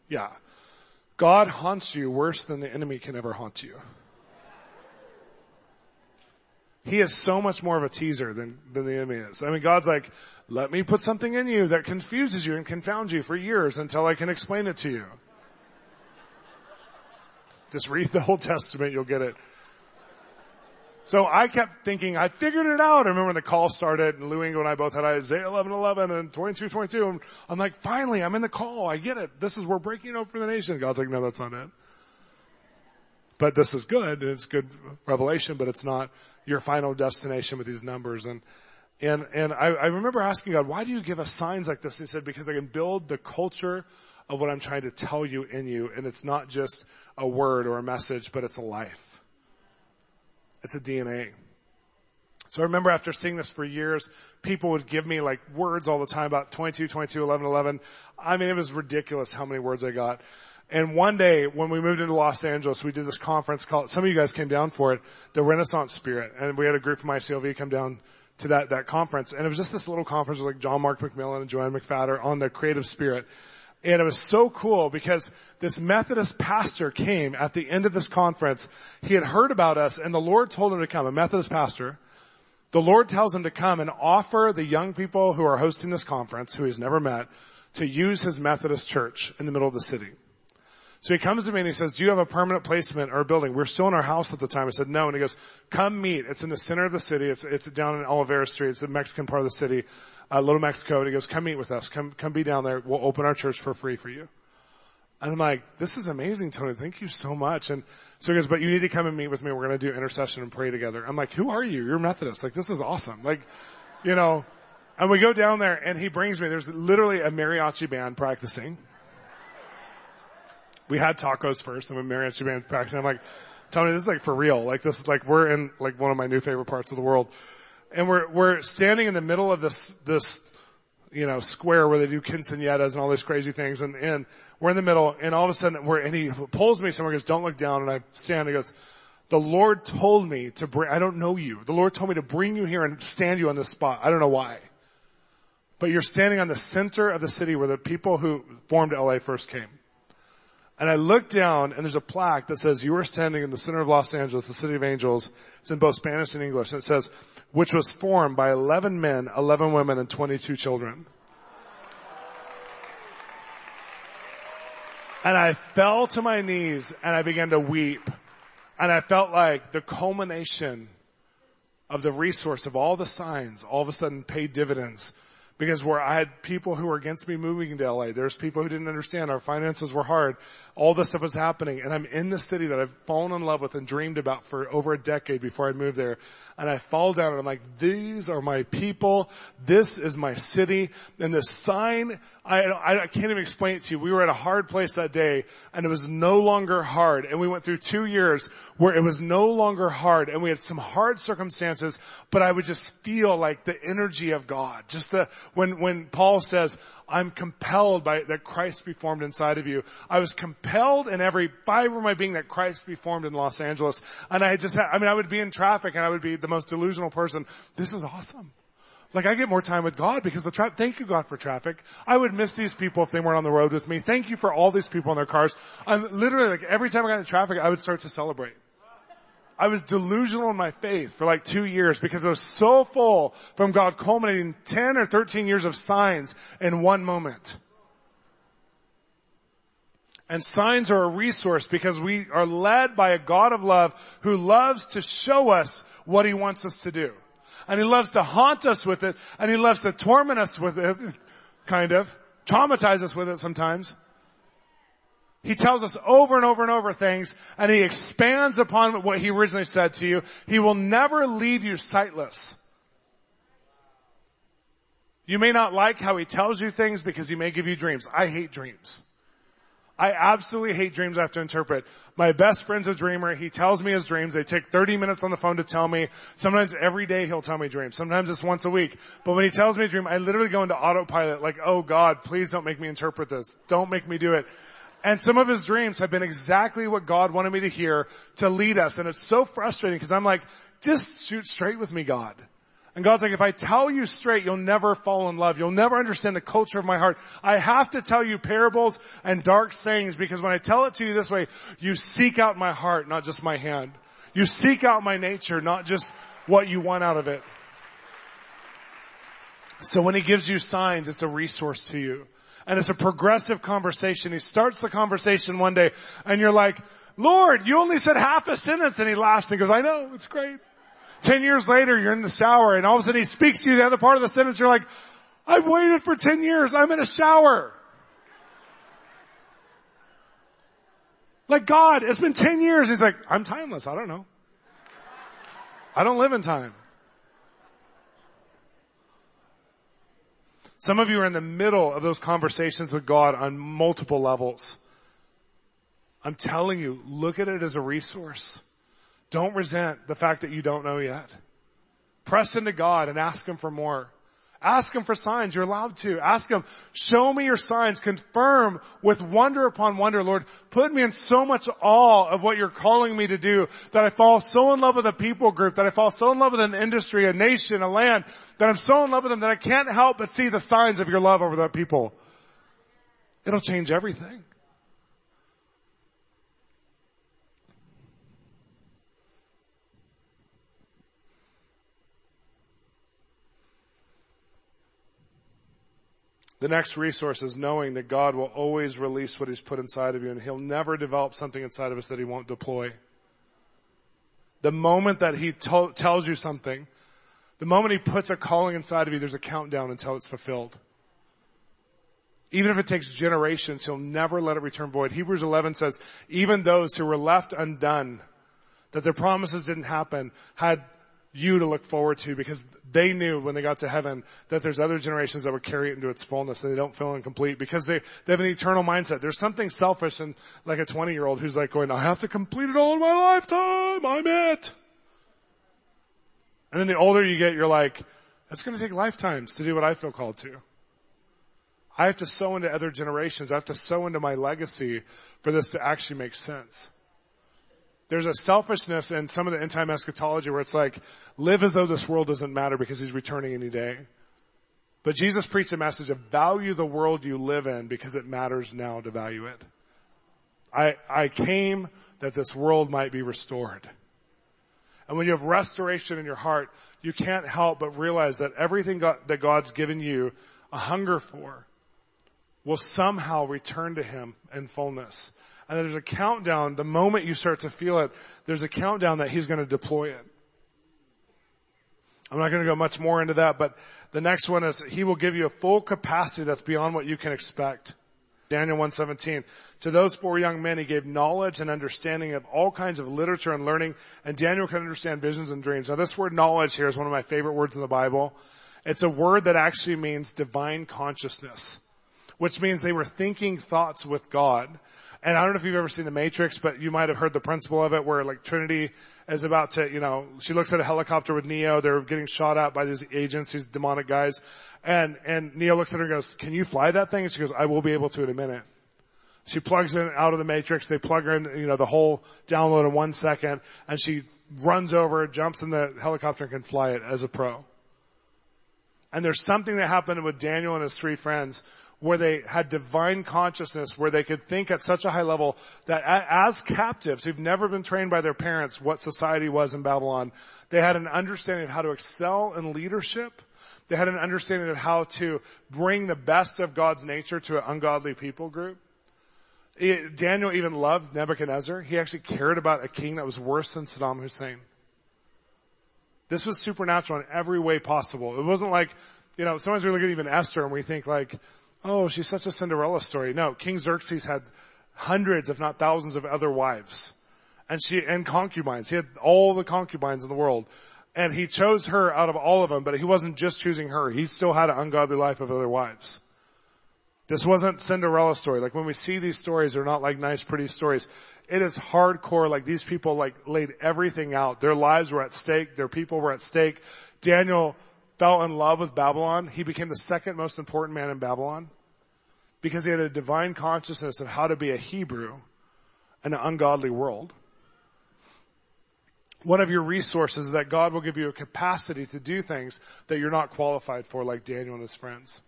Yeah. God haunts you worse than the enemy can ever haunt you. He is so much more of a teaser than the enemy is. I mean, God's like, let me put something in you that confuses you and confounds you for years until I can explain it to you. Just read the Old Testament, you'll get it. So I kept thinking, I figured it out. I remember when the call started, and Lou Ingo and I both had Isaiah 11:11 and 22:22. And I'm like, finally, I'm in the call. I get it. We're breaking out for the nation. God's like, no, that's not it. But this is good. It's good revelation, but it's not your final destination with these numbers. And I remember asking God, why do you give us signs like this? And he said, because I can build the culture of what I'm trying to tell you in you. And it's not just a word or a message, but it's a life. It's a DNA. So I remember after seeing this for years, people would give me like words all the time about 22, 11:11. I mean, it was ridiculous how many words I got. And one day when we moved into Los Angeles, we did this conference called, some of you guys came down for it, the Renaissance Spirit. And we had a group from ICLV come down to that conference. And it was just this little conference with like John Mark McMillan and Joanne McFadder on the creative spirit. And it was so cool because this Methodist pastor came at the end of this conference. He had heard about us and the Lord told him to come, a Methodist pastor. The Lord tells him to come and offer the young people who are hosting this conference, who he's never met, to use his Methodist church in the middle of the city. So he comes to me and he says, do you have a permanent placement or a building? We're still in our house at the time. I said, no. And he goes, come meet. It's in the center of the city. It's down in Olivera Street. It's the Mexican part of the city, Little Mexico. And he goes, come meet with us. Come be down there. We'll open our church for free for you. And I'm like, this is amazing, Tony. Thank you so much. And so he goes, but you need to come and meet with me. We're going to do intercession and pray together. I'm like, who are you? You're Methodist. Like, this is awesome. Like, you know, and we go down there and he brings me, there's literally a mariachi band practicing. We had tacos first and a mariachi band practicing. I'm like, Tony, this is like for real. Like this is like, we're in like one of my new favorite parts of the world. And we're standing in the middle of this, you know, square where they do quinceañeras and all these crazy things. And we're in the middle and all of a sudden and he pulls me somewhere, goes, don't look down. And I stand and he goes, the Lord told me to bring, I don't know you. The Lord told me to bring you here and stand you on this spot. I don't know why. But you're standing on the center of the city where the people who formed LA first came. And I look down and there's a plaque that says, you are standing in the center of Los Angeles, the city of angels. It's in both Spanish and English. And it says, which was formed by 11 men, 11 women, and 22 children. And I fell to my knees and I began to weep. And I felt like the culmination of the resource of all the signs all of a sudden paid dividends. Because where I had people who were against me moving to LA, there's people who didn't understand. Our finances were hard. All this stuff was happening. And I'm in the city that I've fallen in love with and dreamed about for over a decade before I moved there. And I fall down and I'm like, these are my people. This is my city. And the sign, I can't even explain it to you. We were at a hard place that day and it was no longer hard. And we went through 2 years where it was no longer hard. And we had some hard circumstances, but I would just feel like the energy of God. Just when Paul says, I'm compelled by that Christ be formed inside of you. I was compelled in every fiber of my being that Christ be formed in Los Angeles. And I would be in traffic and I would be the most delusional person. This is awesome. Like I get more time with God because thank you God for traffic. I would miss these people if they weren't on the road with me. Thank you for all these people in their cars. I'm literally like every time I got in traffic, I would start to celebrate. I was delusional in my faith for like 2 years because I was so full from God culminating 10 or 13 years of signs in one moment. And signs are a resource because we are led by a God of love who loves to show us what he wants us to do. And he loves to haunt us with it, and he loves to torment us with it, kind of. Traumatize us with it sometimes. He tells us over and over and over things, and he expands upon what he originally said to you. He will never leave you sightless. You may not like how he tells you things because he may give you dreams. I hate dreams. I absolutely hate dreams I have to interpret. My best friend's a dreamer. He tells me his dreams. They take 30 minutes on the phone to tell me. Sometimes every day he'll tell me dreams. Sometimes it's once a week. But when he tells me a dream, I literally go into autopilot like, oh God, please don't make me interpret this. Don't make me do it. And some of his dreams have been exactly what God wanted me to hear to lead us. And it's so frustrating because I'm like, just shoot straight with me, God. And God's like, if I tell you straight, you'll never fall in love. You'll never understand the culture of my heart. I have to tell you parables and dark sayings because when I tell it to you this way, you seek out my heart, not just my hand. You seek out my nature, not just what you want out of it. So when he gives you signs, it's a resource to you. And it's a progressive conversation. He starts the conversation one day and you're like, Lord, you only said half a sentence. And he laughs and he goes, I know, it's great. 10 years later, you're in the shower and all of a sudden he speaks to you the other part of the sentence. You're like, I've waited for 10 years. I'm in a shower. Like God, it's been 10 years. He's like, I'm timeless. I don't know. I don't live in time. Some of you are in the middle of those conversations with God on multiple levels. I'm telling you, look at it as a resource. Don't resent the fact that you don't know yet. Press into God and ask him for more. Ask him for signs. You're allowed to. Ask him, show me your signs. Confirm with wonder upon wonder, Lord. Put me in so much awe of what you're calling me to do that I fall so in love with a people group, that I fall so in love with an industry, a nation, a land, that I'm so in love with them that I can't help but see the signs of your love over that people. It'll change everything. The next resource is knowing that God will always release what he's put inside of you, and he'll never develop something inside of us that he won't deploy. The moment that he tells you something, the moment he puts a calling inside of you, there's a countdown until it's fulfilled. Even if it takes generations, he'll never let it return void. Hebrews 11 says, even those who were left undone, that their promises didn't happen, had you to look forward to, because they knew when they got to heaven that there's other generations that would carry it into its fullness, and they don't feel incomplete because they have an eternal mindset. There's something selfish in like a 20-year-old who's like going, I have to complete it all in my lifetime. I'm it. And then the older you get, you're like, it's going to take lifetimes to do what I feel called to. I have to sow into other generations. I have to sow into my legacy for this to actually make sense. There's a selfishness in some of the end-time eschatology where it's like, live as though this world doesn't matter because he's returning any day. But Jesus preached a message of value the world you live in because it matters now to value it. I came that this world might be restored. And when you have restoration in your heart, you can't help but realize that everything that God's given you a hunger for will somehow return to him in fullness. And there's a countdown. The moment you start to feel it, there's a countdown that he's going to deploy it. I'm not going to go much more into that, but the next one is he will give you a full capacity that's beyond what you can expect. Daniel 1:17. To those 4 young men, he gave knowledge and understanding of all kinds of literature and learning, and Daniel could understand visions and dreams. Now, this word knowledge here is one of my favorite words in the Bible. It's a word that actually means divine consciousness, which means they were thinking thoughts with God. And I don't know if you've ever seen The Matrix, but you might have heard the principle of it where like Trinity is about to, she looks at a helicopter with Neo. They're getting shot at by these agents, these demonic guys. And Neo looks at her and goes, can you fly that thing? And she goes, I will be able to in a minute. She plugs in out of the Matrix. They plug her in, the whole download in 1 second. And she runs over, jumps in the helicopter and can fly it as a pro. And there's something that happened with Daniel and his 3 friends where they had divine consciousness, where they could think at such a high level that as captives who've never been trained by their parents what society was in Babylon, they had an understanding of how to excel in leadership. They had an understanding of how to bring the best of God's nature to an ungodly people group. Daniel even loved Nebuchadnezzar. He actually cared about a king that was worse than Saddam Hussein. This was supernatural in every way possible. It wasn't like, sometimes we look at even Esther and we think like, oh, she's such a Cinderella story. No, King Xerxes had hundreds, if not thousands of other wives and concubines. He had all the concubines in the world, and he chose her out of all of them, but he wasn't just choosing her. He still had an ungodly life of other wives. This wasn't Cinderella story. Like when we see these stories, they're not like nice, pretty stories. It is hardcore. Like these people laid everything out. Their lives were at stake. Their people were at stake. Daniel fell in love with Babylon. He became the second most important man in Babylon because he had a divine consciousness of how to be a Hebrew in an ungodly world. One of your resources is that God will give you a capacity to do things that you're not qualified for, like Daniel and his friends.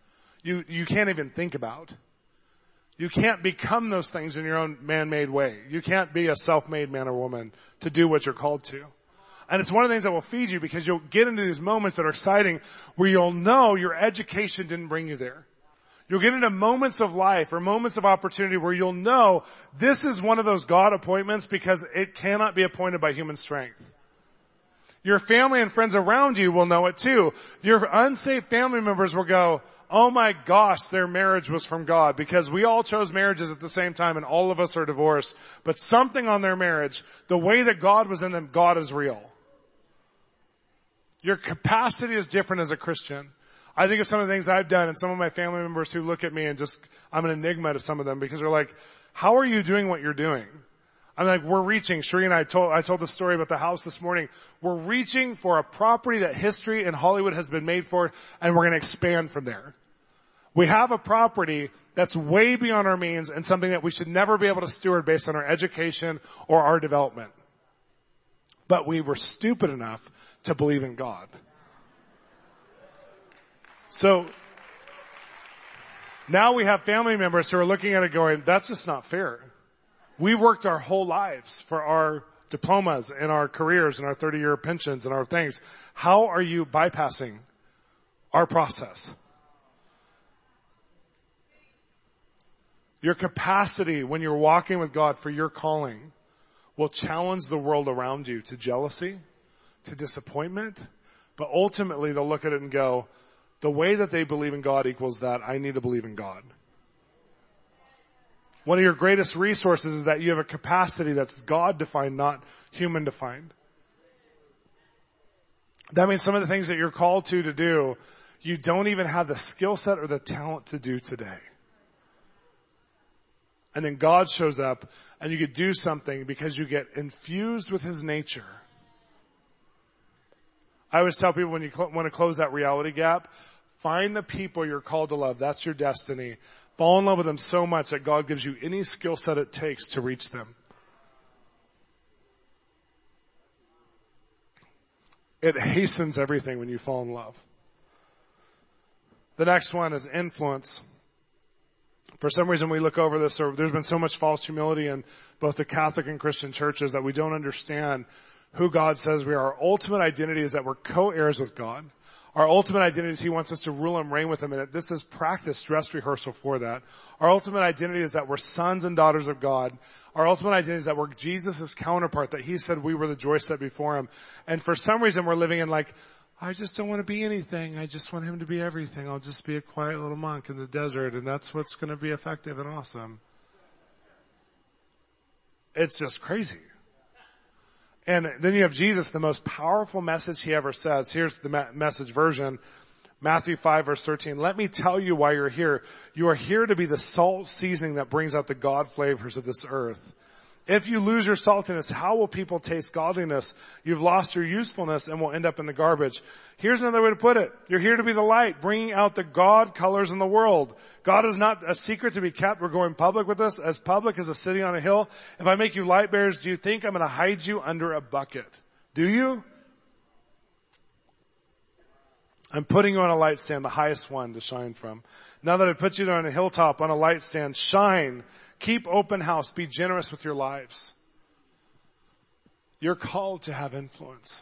You can't even think about. You can't become those things in your own man-made way. You can't be a self-made man or woman to do what you're called to. And it's one of the things that will feed you because you'll get into these moments that are exciting where you'll know your education didn't bring you there. You'll get into moments of life or moments of opportunity where you'll know this is one of those God appointments because it cannot be appointed by human strength. Your family and friends around you will know it too. Your unsaved family members will go, oh my gosh, their marriage was from God, because we all chose marriages at the same time and all of us are divorced. But something on their marriage, the way that God was in them, God is real. Your capacity is different as a Christian. I think of some of the things I've done and some of my family members who look at me and I'm an enigma to some of them because they're like, how are you doing what you're doing? I'm like, we're reaching. Sheree and I told the story about the house this morning. We're reaching for a property that history in Hollywood has been made for, and we're going to expand from there. We have a property that's way beyond our means and something that we should never be able to steward based on our education or our development. But we were stupid enough to believe in God. So now we have family members who are looking at it going, that's just not fair. We worked our whole lives for our diplomas and our careers and our 30-year pensions and our things. How are you bypassing our process? Your capacity when you're walking with God for your calling will challenge the world around you to jealousy, to disappointment, but ultimately they'll look at it and go, the way that they believe in God equals that I need to believe in God. One of your greatest resources is that you have a capacity that's God-defined, not human-defined. That means some of the things that you're called to do, you don't even have the skill set or the talent to do today. And then God shows up and you could do something because you get infused with His nature. I always tell people when you want to close that reality gap, find the people you're called to love. That's your destiny. Fall in love with them so much that God gives you any skill set it takes to reach them. It hastens everything when you fall in love. The next one is influence. For some reason we look over this, or there's been so much false humility in both the Catholic and Christian churches that we don't understand who God says we are. Our ultimate identity is that we're co-heirs with God. Our ultimate identity is He wants us to rule and reign with Him, and this is practice, dress rehearsal for that. Our ultimate identity is that we're sons and daughters of God. Our ultimate identity is that we're Jesus' counterpart, that He said we were the joy set before Him. And for some reason we're living in like, I just don't want to be anything. I just want Him to be everything. I'll just be a quiet little monk in the desert, and that's what's going to be effective and awesome. It's just crazy. And then you have Jesus, the most powerful message He ever says. Here's the message version. Matthew 5 verse 13. Let me tell you why you're here. You are here to be the salt seasoning that brings out the God flavors of this earth. If you lose your saltiness, how will people taste godliness? You've lost your usefulness and will end up in the garbage. Here's another way to put it. You're here to be the light, bringing out the God colors in the world. God is not a secret to be kept. We're going public with this, as public as a city on a hill. If I make you light bearers, do you think I'm going to hide you under a bucket? Do you? I'm putting you on a light stand, the highest one to shine from. Now that I put you on a hilltop, on a light stand, shine. Keep open house. Be generous with your lives. You're called to have influence.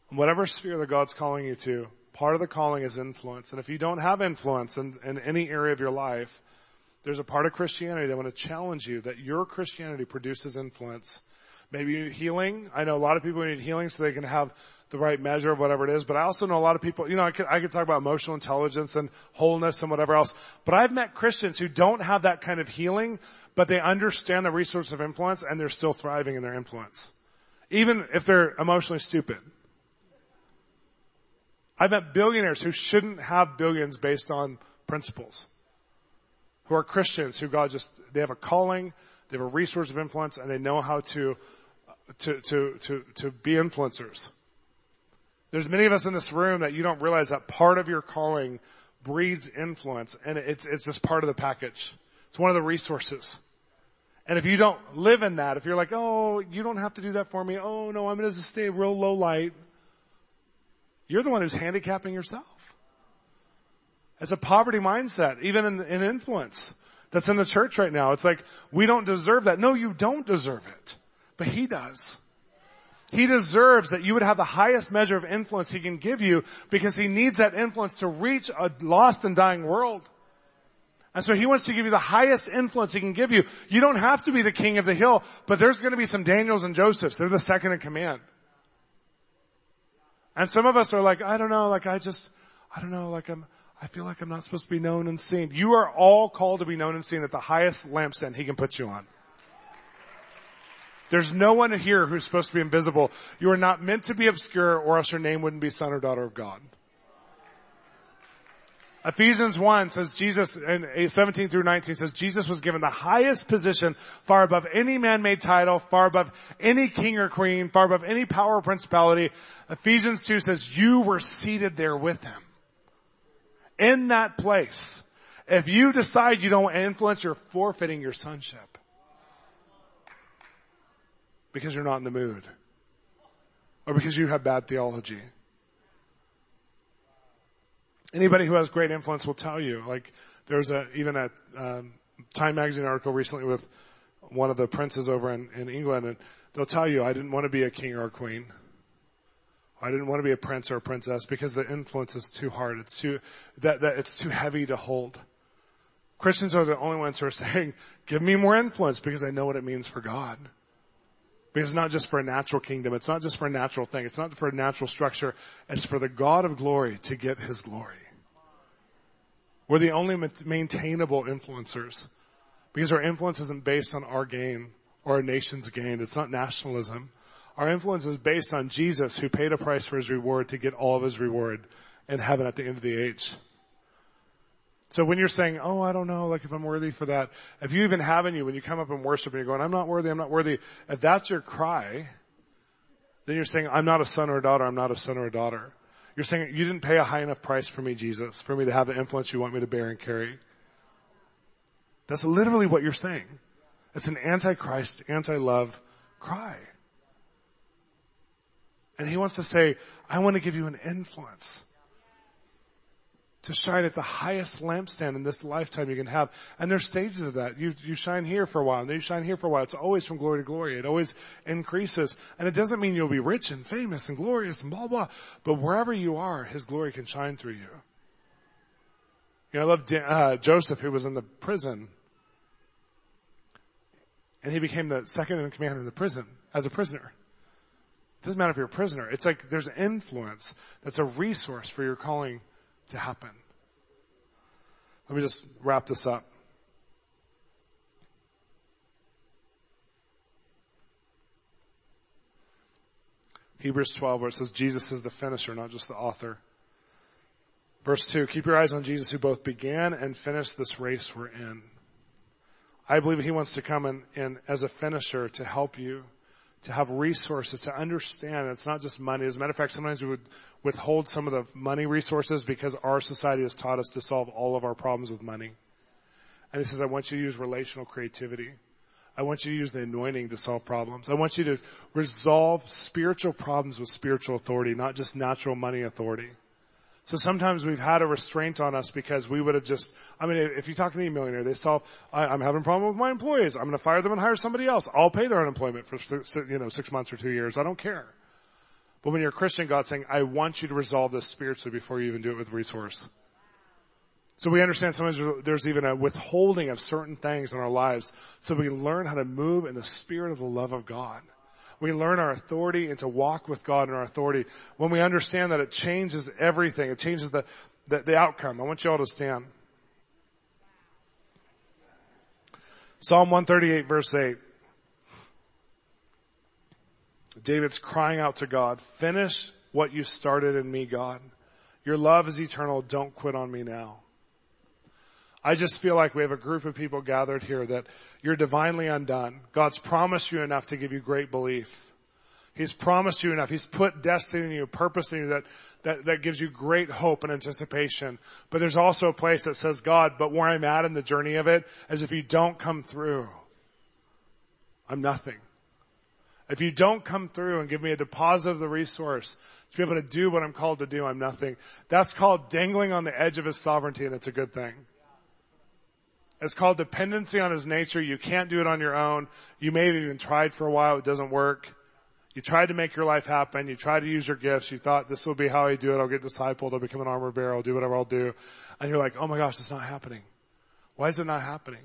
In whatever sphere that God's calling you to, part of the calling is influence. And if you don't have influence in any area of your life, there's a part of Christianity that I want to challenge you that your Christianity produces influence. Maybe you need healing. I know a lot of people need healing so they can have the right measure of whatever it is. But I also know a lot of people, I could talk about emotional intelligence and wholeness and whatever else. But I've met Christians who don't have that kind of healing, but they understand the resource of influence and they're still thriving in their influence. Even if they're emotionally stupid. I've met billionaires who shouldn't have billions based on principles. Who are Christians, who they have a calling, they have a resource of influence, and they know how to be influencers. There's many of us in this room that you don't realize that part of your calling breeds influence, and it's just part of the package. It's one of the resources. And if you don't live in that, if you're like, oh, you don't have to do that for me. Oh, no, I'm going to stay real low light. You're the one who's handicapping yourself. It's a poverty mindset, even in influence that's in the church right now. It's like, we don't deserve that. No, you don't deserve it. But He does. He deserves that you would have the highest measure of influence He can give you because He needs that influence to reach a lost and dying world. And so He wants to give you the highest influence He can give you. You don't have to be the king of the hill, but there's going to be some Daniels and Josephs. They're the second in command. And some of us are like, I don't know, I feel like I'm not supposed to be known and seen. You are all called to be known and seen at the highest lampstand He can put you on. There's no one here who's supposed to be invisible. You are not meant to be obscure, or else your name wouldn't be son or daughter of God. Ephesians 1 says Jesus, in 17 through 19 says Jesus was given the highest position, far above any man-made title, far above any king or queen, far above any power or principality. Ephesians 2 says you were seated there with Him. In that place. If you decide you don't want to influence, you're forfeiting your sonship. Because you're not in the mood. Or because you have bad theology. Anybody who has great influence will tell you. Like, there's even a Time Magazine article recently with one of the princes over in England, and they'll tell you, I didn't want to be a king or a queen. I didn't want to be a prince or a princess because the influence is too hard. It's too heavy to hold. Christians are the only ones who are saying, give me more influence because I know what it means for God. Because it's not just for a natural kingdom. It's not just for a natural thing. It's not for a natural structure. It's for the God of glory to get his glory. We're the only maintainable influencers. Because our influence isn't based on our gain or a nation's gain. It's not nationalism. Our influence is based on Jesus, who paid a price for his reward to get all of his reward in heaven at the end of the age. So when you're saying, oh, I don't know, like if I'm worthy for that, if you even have in you, when you come up and worship and you're going, I'm not worthy, if that's your cry, then you're saying, I'm not a son or a daughter, I'm not a son or a daughter. You're saying, you didn't pay a high enough price for me, Jesus, for me to have the influence you want me to bear and carry. That's literally what you're saying. It's an anti-Christ, anti-love cry. And he wants to say, I want to give you an influence to shine at the highest lampstand in this lifetime you can have. And there's stages of that. You shine here for a while, and then you shine here for a while. It's always from glory to glory. It always increases. And it doesn't mean you'll be rich and famous and glorious and blah, blah. But wherever you are, his glory can shine through you. You know, I love Joseph, who was in the prison. And he became the second in command in the prison as a prisoner. It doesn't matter if you're a prisoner. It's like there's influence that's a resource for your calling to happen. Let me just wrap this up. Hebrews 12, where it says Jesus is the finisher, not just the author. Verse 2, keep your eyes on Jesus, who both began and finished this race we're in. I believe he wants to come in as a finisher to help you, to have resources, to understand it's not just money. As a matter of fact, sometimes we would withhold some of the money resources because our society has taught us to solve all of our problems with money. And he says, I want you to use relational creativity. I want you to use the anointing to solve problems. I want you to resolve spiritual problems with spiritual authority, not just natural money authority. So sometimes we've had a restraint on us because we would have just, if you talk to any millionaire, they solve, I'm having a problem with my employees. I'm going to fire them and hire somebody else. I'll pay their unemployment for 6 months or 2 years. I don't care. But when you're a Christian, God's saying, I want you to resolve this spiritually before you even do it with resource. So we understand sometimes there's even a withholding of certain things in our lives so we can learn how to move in the spirit of the love of God. We learn our authority and to walk with God in our authority. When we understand that, it changes everything. It changes the outcome. I want you all to stand. Psalm 138, verse 8. David's crying out to God, finish what you started in me, God. Your love is eternal. Don't quit on me now. I just feel like we have a group of people gathered here that you're divinely undone. God's promised you enough to give you great belief. He's promised you enough. He's put destiny in you, purpose in you that gives you great hope and anticipation. But there's also a place that says, God, but where I'm at in the journey of it is if you don't come through, I'm nothing. If you don't come through and give me a deposit of the resource to be able to do what I'm called to do, I'm nothing. That's called dangling on the edge of his sovereignty, and it's a good thing. It's called dependency on his nature. You can't do it on your own. You may have even tried for a while. It doesn't work. You tried to make your life happen. You tried to use your gifts. You thought this will be how I do it. I'll get discipled. I'll become an armor bearer. I'll do whatever I'll do. And you're like, oh my gosh, it's not happening. Why is it not happening?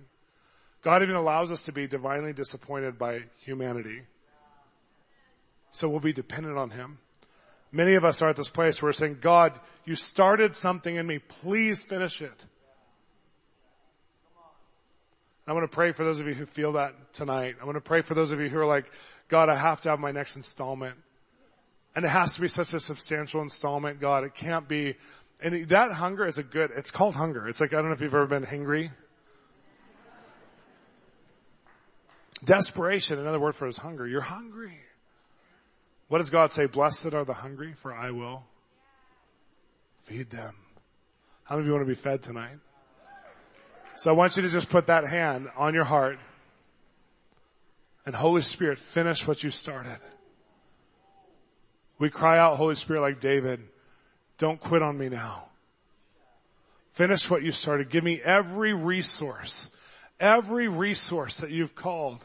God even allows us to be divinely disappointed by humanity. So we'll be dependent on him. Many of us are at this place where we're saying, God, you started something in me. Please finish it. I want to pray for those of you who feel that tonight. I want to pray for those of you who are like, God, I have to have my next installment. And it has to be such a substantial installment, God. It can't be. And that hunger is it's called hunger. It's like, I don't know if you've ever been hangry. Desperation, another word for it is hunger. You're hungry. What does God say? Blessed are the hungry, for I will feed them. How many of you want to be fed tonight? So I want you to just put that hand on your heart. And Holy Spirit, finish what you started. We cry out, Holy Spirit, like David, don't quit on me now. Finish what you started. Give me every resource that you've called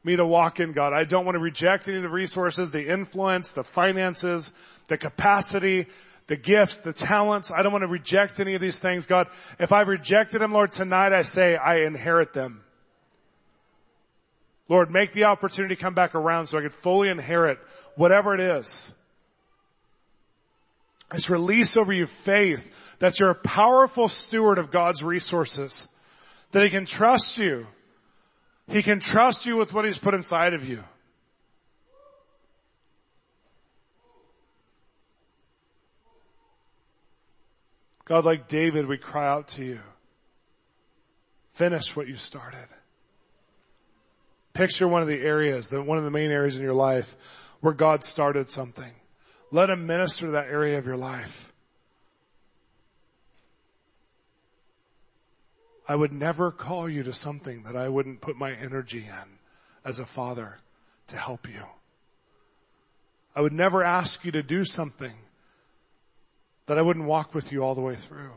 me to walk in, God. I don't want to reject any of the resources, the influence, the finances, the capacity, the gifts, the talents. I don't want to reject any of these things. God, if I've rejected them, Lord, tonight I say I inherit them. Lord, make the opportunity come back around so I can fully inherit whatever it is. I just release over you faith that you're a powerful steward of God's resources, that He can trust you. He can trust you with what He's put inside of you. God, like David, we cry out to you. Finish what you started. Picture one of the areas, one of the main areas in your life where God started something. Let Him minister to that area of your life. I would never call you to something that I wouldn't put my energy in as a father to help you. I would never ask you to do something that I wouldn't walk with you all the way through.